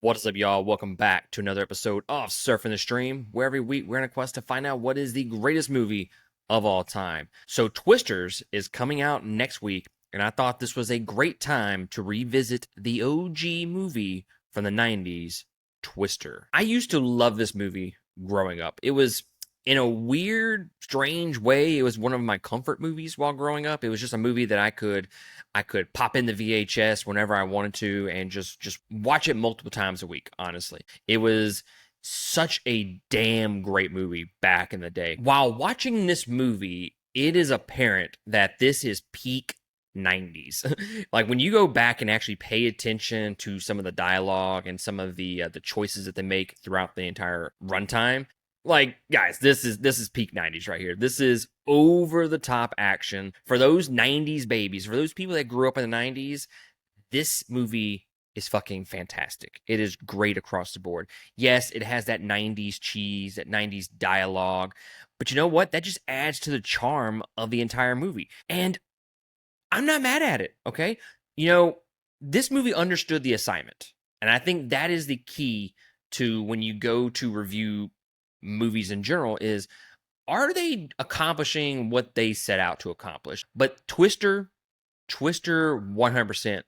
What is up, y'all? Welcome back to another episode of Surfing the Stream, where every week we're on a quest to find out what is the greatest movie of all time. So, Twisters is coming out next week, and I thought this was a great time to revisit the OG movie from the 90s, Twister. I used to love this movie growing up. It was, in a weird, strange way, it was one of my comfort movies while growing up. It was just a movie that I could pop in the VHS whenever I wanted to and just watch it multiple times a week, honestly. It was such a damn great movie back in the day. While watching this movie, it is apparent that this is peak 90s. Like when you go back and actually pay attention to some of the dialogue and some of the choices that they make throughout the entire runtime, like guys, this is peak 90s right here. This is over the top action for those 90s babies, for those people that grew up in the 90s. This movie is fucking fantastic. It is great across the board. Yes, it has that 90s cheese, that 90s dialogue, but you know what? That just adds to the charm of the entire movie. And I'm not mad at it, okay? You know, this movie understood the assignment. And I think that is the key to when you go to review movies in general is, are they accomplishing what they set out to accomplish? But Twister 100%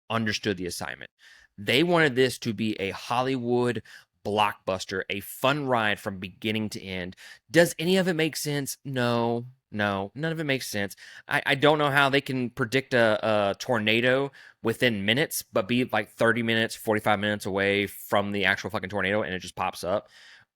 understood the assignment. They wanted this to be a Hollywood blockbuster, a fun ride from beginning to end. Does any of it make sense? No, none of it makes sense. I don't know how they can predict a tornado within minutes, but be like 30 minutes, 45 minutes away from the actual fucking tornado and it just pops up.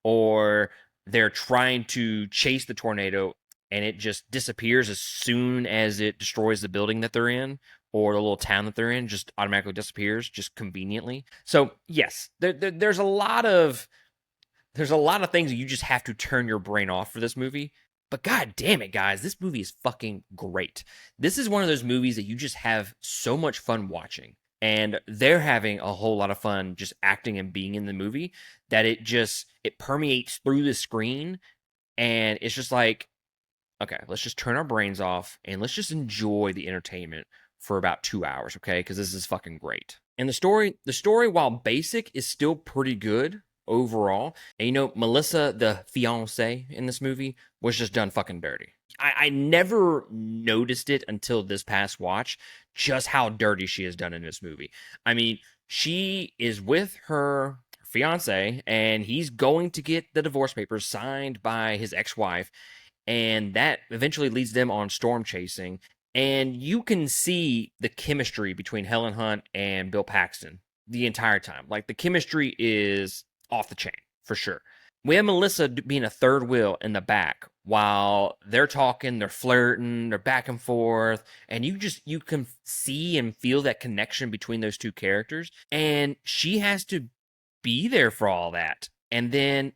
Or they're trying to chase the tornado and it just disappears as soon as it destroys the building that they're in, or the little town that they're in just automatically disappears just conveniently. So yes, there's a lot of things that you just have to turn your brain off for this movie. But god damn it, guys, this movie is fucking great. This is one of those movies that you just have so much fun watching. And they're having a whole lot of fun just acting and being in the movie, that it permeates through the screen. And it's just like, okay, let's just turn our brains off and let's just enjoy the entertainment for about 2 hours, okay? Because this is fucking great. And the story, while basic, is still pretty good overall. And you know, Melissa, the fiance in this movie, was just done fucking dirty. I never noticed it until this past watch, just how dirty she is done in this movie. I mean, she is with her fiance, and he's going to get the divorce papers signed by his ex-wife, and that eventually leads them on storm chasing. And you can see the chemistry between Helen Hunt and Bill Paxton the entire time. Like, the chemistry is off the chain for sure. We have Melissa being a third wheel in the back while they're talking, they're flirting, they're back and forth, and you can see and feel that connection between those two characters. And she has to be there for all that. And then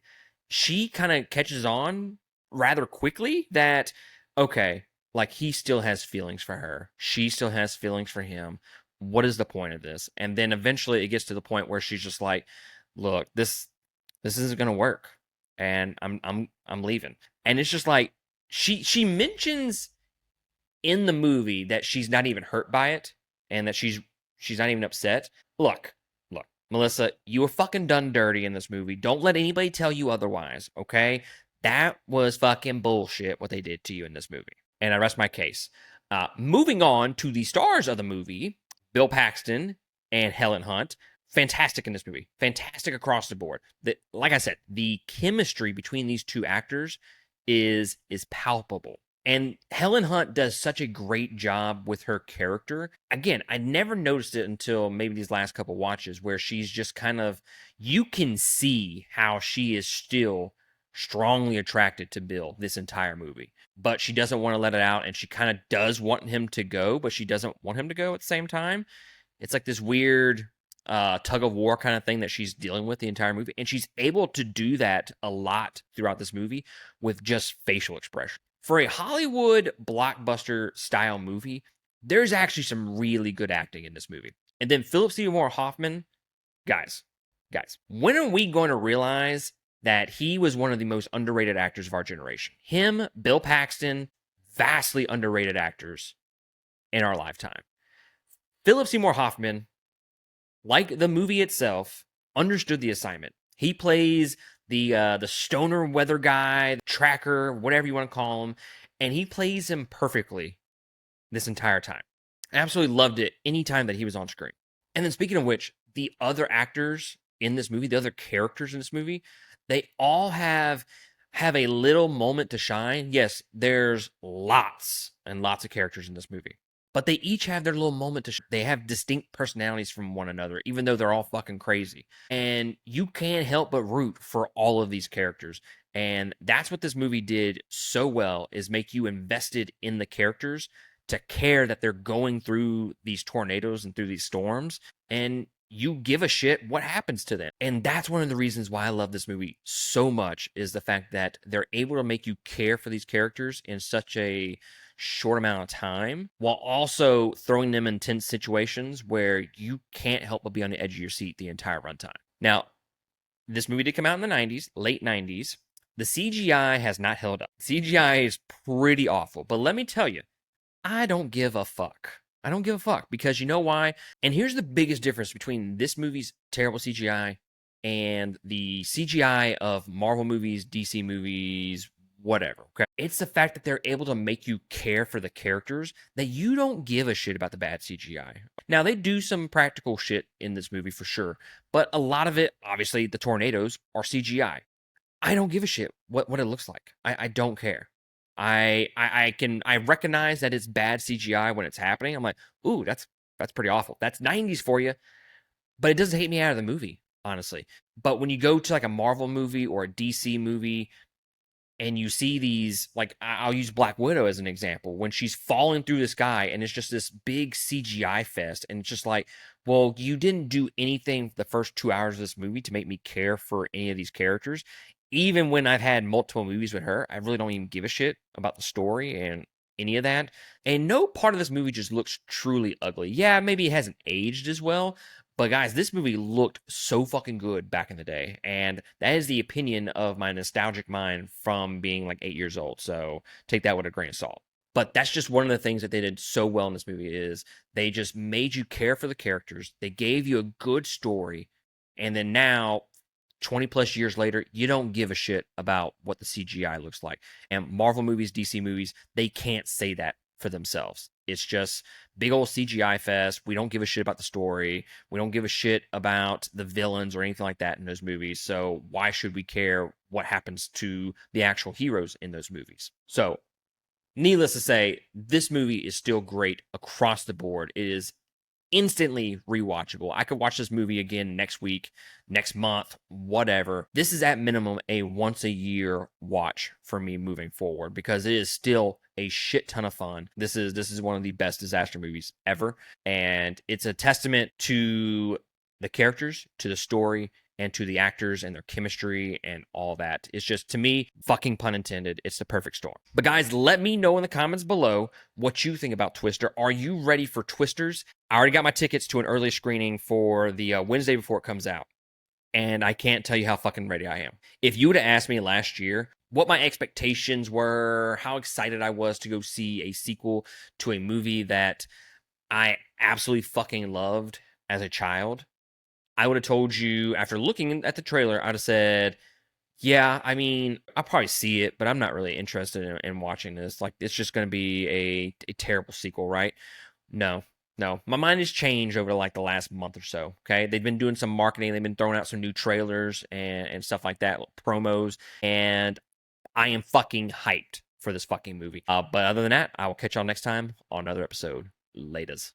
she kind of catches on rather quickly that, okay, like, he still has feelings for her. She still has feelings for him. What is the point of this? And then eventually it gets to the point where she's just like, look, this isn't gonna work. And I'm leaving. And it's just like, she mentions in the movie that she's not even hurt by it and that she's not even upset. Look, Melissa, you were fucking done dirty in this movie. Don't let anybody tell you otherwise, okay? That was fucking bullshit what they did to you in this movie. And I rest my case. Moving on to the stars of the movie, Bill Paxton and Helen Hunt. Fantastic in this movie. Fantastic across the board. Like I said, the chemistry between these two actors is palpable. And Helen Hunt does such a great job with her character. Again, I never noticed it until maybe these last couple watches, where she's just kind of, you can see how she is still strongly attracted to Bill this entire movie. But she doesn't want to let it out, and she kind of does want him to go, but she doesn't want him to go at the same time. It's like this weird tug of war kind of thing that she's dealing with the entire movie. And she's able to do that a lot throughout this movie with just facial expression. For a Hollywood blockbuster style movie, there's actually some really good acting in this movie. And then Philip Seymour Hoffman, guys, when are we going to realize that he was one of the most underrated actors of our generation? Him, Bill Paxton, vastly underrated actors in our lifetime. Philip Seymour Hoffman, like the movie itself, understood the assignment. He plays the stoner weather guy, the tracker, whatever you want to call him, and he plays him perfectly this entire time. I absolutely loved it anytime that he was on screen. And then speaking of which, the other actors in this movie, the other characters in this movie, they all have a little moment to shine. Yes, there's lots and lots of characters in this movie, but they each have their little moment to shine. They have distinct personalities from one another, even though they're all fucking crazy. And you can't help but root for all of these characters. And that's what this movie did so well, is make you invested in the characters, to care that they're going through these tornadoes and through these storms, and you give a shit what happens to them. And that's one of the reasons why I love this movie so much, is the fact that they're able to make you care for these characters in such a short amount of time, while also throwing them in tense situations where you can't help but be on the edge of your seat the entire runtime. Now, this movie did come out in the 90s, late 90s. The CGI has not held up. CGI is pretty awful, but let me tell you, I don't give a fuck. I don't give a fuck, because you know why? And here's the biggest difference between this movie's terrible CGI and the CGI of Marvel movies, DC movies, whatever. Okay. It's the fact that they're able to make you care for the characters, that you don't give a shit about the bad CGI. Now, they do some practical shit in this movie for sure, but a lot of it, obviously, the tornadoes are CGI. I don't give a shit what it looks like. I don't care. I recognize that it's bad CGI when it's happening. I'm like, ooh, that's pretty awful. That's 90s for you. But it doesn't take me out of the movie, honestly. But when you go to like a Marvel movie or a DC movie, and you see these, like, I'll use Black Widow as an example, when she's falling through the sky and it's just this big CGI fest, and it's just like, well, you didn't do anything the first 2 hours of this movie to make me care for any of these characters. Even when I've had multiple movies with her, I really don't even give a shit about the story and any of that. And no part of this movie just looks truly ugly. Yeah, maybe it hasn't aged as well, but guys, this movie looked so fucking good back in the day. And that is the opinion of my nostalgic mind from being like 8 years old. So take that with a grain of salt. But that's just one of the things that they did so well in this movie, is they just made you care for the characters. They gave you a good story. And then now, 20 plus years later, you don't give a shit about what the CGI looks like. And Marvel movies, DC movies, they can't say that for themselves. It's just big old CGI fest. We don't give a shit about the story. We don't give a shit about the villains or anything like that in those movies. So why should we care what happens to the actual heroes in those movies? So, needless to say, this movie is still great across the board. It is instantly rewatchable. I could watch this movie again next week, next month, whatever. This is at minimum a once a year watch for me moving forward, because it is still a shit ton of fun. This is one of the best disaster movies ever, and it's a testament to the characters, to the story, and to the actors and their chemistry and all that. It's just, to me, fucking pun intended, it's the perfect storm. But guys, let me know in the comments below what you think about Twister. Are you ready for Twisters? I already got my tickets to an early screening for the Wednesday before it comes out, and I can't tell you how fucking ready I am. If you would have asked me last year what my expectations were, how excited I was to go see a sequel to a movie that I absolutely fucking loved as a child, I would have told you, after looking at the trailer, I'd have said, yeah, I mean, I'll probably see it, but I'm not really interested in watching this. Like, it's just going to be a terrible sequel, right? No, no. My mind has changed over like the last month or so, okay? They've been doing some marketing. They've been throwing out some new trailers and stuff like that, promos, and I am fucking hyped for this fucking movie. But other than that, I will catch y'all next time on another episode. Laters.